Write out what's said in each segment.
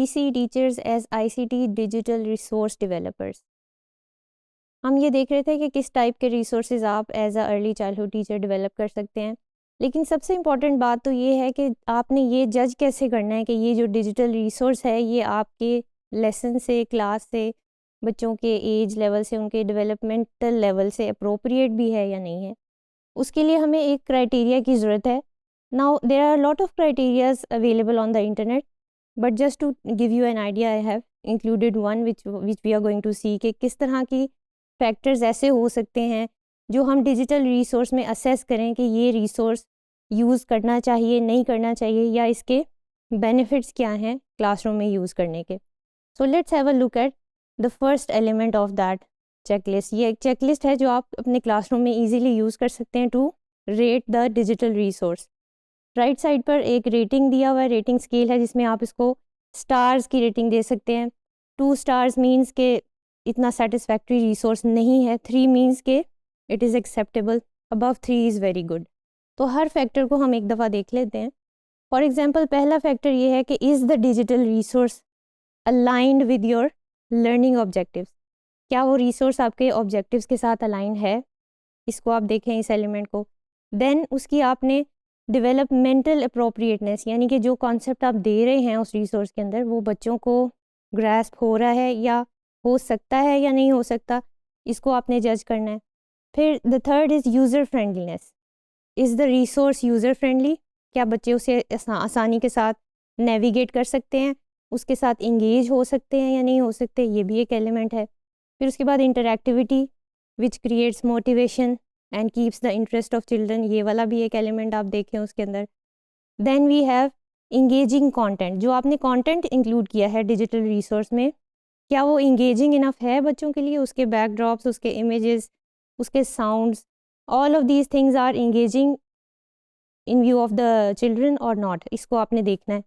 We see teachers as ICT digital resource developers. हम ये देख रहे थे कि किस टाइप के रिसोर्सेज आप as a early childhood teacher develop कर सकते हैं, लेकिन सबसे इम्पॉर्टेंट बात तो ये है कि आपने ये जज कैसे करना है कि ये जो डिजिटल रिसोर्स है ये आपके लेसन से, क्लास से, बच्चों के एज लेवल से, उनके डेवलपमेंटल लेवल से अप्रोप्रिएट भी है या नहीं है। उसके लिए हमें एक क्राइटेरिया की ज़रूरत है। Now there are lot of criterias available on the internet, but just to give you an idea I have included one which we are going to see कि किस तरह की फैक्टर्स ऐसे हो सकते हैं जो हम डिजिटल रिसोर्स में असेस करें कि ये रिसोर्स यूज़ करना चाहिए, नहीं करना चाहिए, या इसके बेनिफिट्स क्या हैं क्लासरूम में यूज़ करने के। So let's have a look at the first element of that checklist. ये एक चेकलिस्ट है जो आप अपने क्लासरूम में इजीली यूज़ कर सकते हैं to rate the digital resource. Right side पर एक रेटिंग दिया हुआ है, रेटिंग स्केल है जिसमें आप इसको स्टार्स की रेटिंग दे सकते हैं। 2 स्टार्स मीन्स के इतना सेटिस्फैक्ट्री रिसोर्स नहीं है, 3 मीन्स के it is acceptable, above 3 is very good. तो हर फैक्टर को हम एक दफ़ा देख लेते हैं। फॉर एग्जांपल पहला फैक्टर ये है कि is the digital resource aligned with your learning objectives. क्या वो रिसोर्स आपके ऑब्जेक्टिव्स के साथ अलाइन है, इसको आप देखें इस एलिमेंट को। देन उसकी आपने डेवलपमेंटल अप्रोप्रिएटनेस, यानी कि जो कॉन्सेप्ट आप दे रहे हैं उस रिसोर्स के अंदर वो बच्चों को ग्रैस्प हो रहा है या हो सकता है या नहीं हो सकता, इसको आपने जज करना है। फिर the third is user friendliness. Is the resource user friendly, क्या बच्चे उसे आसानी के साथ नेविगेट कर सकते हैं, उसके साथ इंगेज हो सकते हैं या नहीं हो सकते, ये भी एक एलिमेंट है। फिर उसके बाद interactivity which creates motivation and keeps the interest of children, ये वाला भी एक एलिमेंट आप देखें उसके अंदर। Then we have engaging content, जो आपने कंटेंट इंक्लूड किया है डिजिटल रिसोर्स में, क्या वो इंगेजिंग इनफ है बच्चों के लिए, उसके बैकड्रॉप्स, उसके इमेजेस, उसके sounds, all of these things are engaging in view of the children or not, इसको आपने देखना है।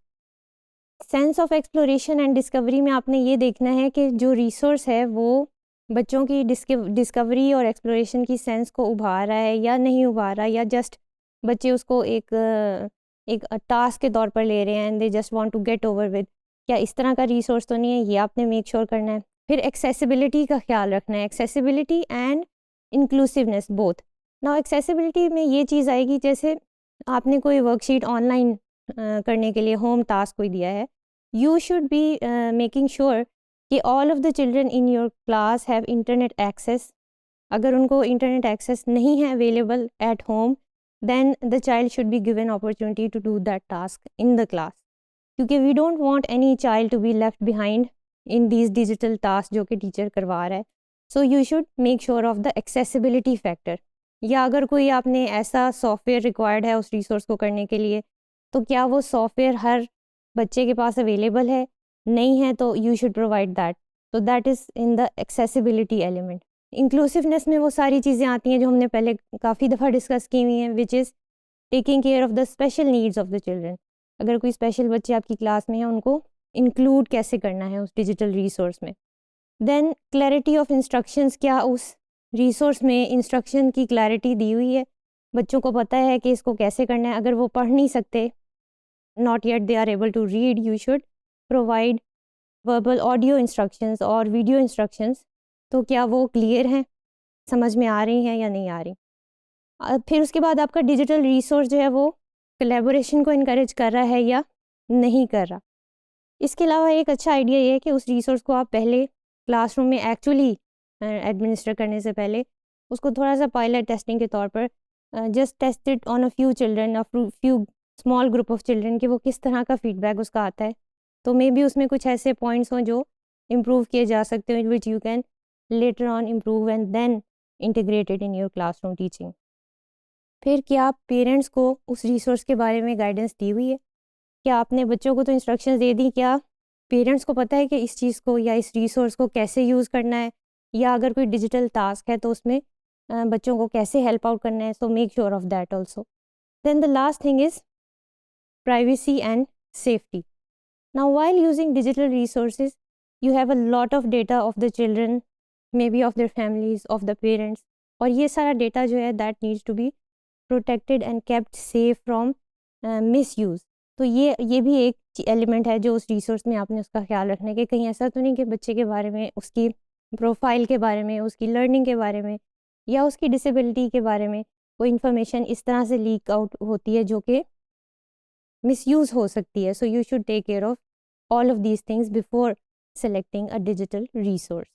Sense of exploration and discovery में आपने ये देखना है कि जो रिसोर्स है वो बच्चों की डिस्कवरी और एक्सप्लोरेशन की सेंस को उभार रहा है या नहीं उभार रहा, या जस्ट बच्चे उसको एक टास्क के तौर पर ले रहे हैं and they just want to get over with, क्या इस तरह का रिसोर्स तो नहीं है, ये आपने मेक श्योर करना है। फिर एक्सेसिबिलिटी का ख्याल रखना है, एक्सेसिबिलिटी एंड इंक्लूसिवनेस बोथ। ना एक्सेसिबिलिटी में ये चीज़ आएगी जैसे आपने कोई वर्कशीट ऑनलाइन करने के लिए होम टास्क कोई दिया है, you should be making sure कि all of the children in your class have internet access. अगर उनको इंटरनेट एक्सेस नहीं है available at home, then the child should be given opportunity to do that task in the class, क्योंकि we don't want any child to be left behind in these digital tasks जो कि teacher करवा रहा है। So you should make sure of the accessibility factor, या अगर कोई आपने ऐसा सॉफ्टवेयर रिक्वायर्ड है उस रिसोर्स को करने के लिए, तो क्या वो सॉफ्टवेयर हर बच्चे के पास अवेलेबल है, नहीं है तो you should provide that, so that is in the accessibility element। Inclusiveness में वो सारी चीज़ें आती हैं जो हमने पहले काफ़ी दफ़ा डिस्कस की हुई हैं, which is taking care of the special needs of the children. अगर कोई स्पेशल बच्चे आपकी क्लास में हैं उनको इंक्लूड कैसे करना है उस डिजिटल रिसोर्स में। देन क्लैरिटी ऑफ इंस्ट्रक्शंस, क्या उस रिसोर्स में इंस्ट्रक्शन की क्लैरिटी दी हुई है, बच्चों को पता है कि इसको कैसे करना है। अगर वो पढ़ नहीं सकते, not yet they are able to read, you should provide verbal audio instructions और वीडियो इंस्ट्रक्शंस, तो क्या वो क्लियर हैं, समझ में आ रही हैं या नहीं आ रही। फिर उसके बाद आपका डिजिटल रिसोर्स जो है वो कोलैबोरेशन को इनकरेज कर रहा है या नहीं कर रहा। इसके अलावा एक अच्छा आइडिया ये है कि उस रिसोर्स को आप पहले क्लासरूम में एक्चुअली एडमिनिस्टर करने से पहले उसको थोड़ा सा पायलट टेस्टिंग के तौर पर just test it on a few children, few small group of children, कि वो किस तरह का फीडबैक उसका आता है। तो मे बी उसमें कुछ ऐसे पॉइंट्स हों जो इम्प्रूव किए जा सकते हैं, which you can later on improve and then integrate it in your classroom teaching। फिर क्या पेरेंट्स को उस रिसोर्स के बारे में गाइडेंस दी हुई है, क्या आपने बच्चों को तो इंस्ट्रक्शंस दे दी, क्या पेरेंट्स को पता है कि इस चीज़ को या इस रिसोर्स को कैसे यूज़ करना है, या अगर कोई डिजिटल टास्क है तो उसमें बच्चों को कैसे हेल्प आउट करना है। So make sure of that also. Then the last thing is privacy and safety. Now while using digital resources you have a lot of data of the children, maybe of their families, of the parents, और ये सारा data जो है that needs to be protected and kept safe from misuse। तो ये भी एक element है जो उस रिसोर्स में आपने उसका ख्याल रखना है कि कहीं ऐसा तो नहीं कि बच्चे के बारे में, उसकी प्रोफाइल के बारे में, उसकी लर्निंग के बारे में या उसकी डिसेबिलिटी के बारे में कोई इन्फॉर्मेशन इस तरह से लीक आउट होती है जो कि मिसयूज़ हो सकती है. So you should take care of all of these things before selecting a digital resource.